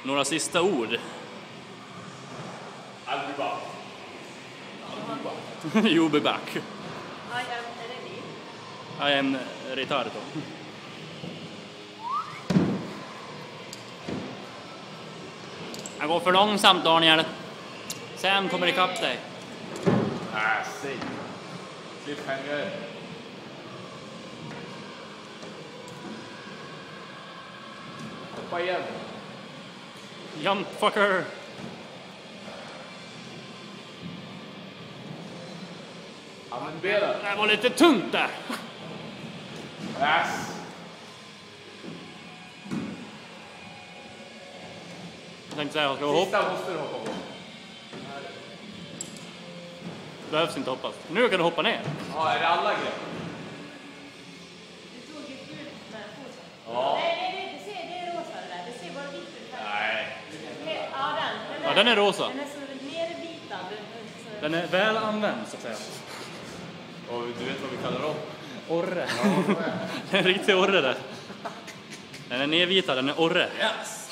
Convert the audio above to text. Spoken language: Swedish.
Några sista ord. I'll be back. You'll be back. I am ready. I am retardo. Jag går för långsamt, Daniel. Sam kommer ikapp dig. Säg. Cliffhanger. Hoppa igen. Jump fucker. Använd benen. Det var lite tungt där. Jag tänkte säga att jag ska hoppa. Sista måste du hoppa på. Behövs inte hoppas. Nu kan du hoppa ner. Ja, är det alla grejer? Du tog ju ut med foten. Ja. Nej, det är rosa det där. Det ser bara vitt ut. Nej. Ja, Ja, den är rosa. Den är så nerbitad. Den är väl använd, så att säga. Och du vet vad vi kallar dem? Orre. Det är en riktig orre där. Den är nedvitad, den är orre. Yes!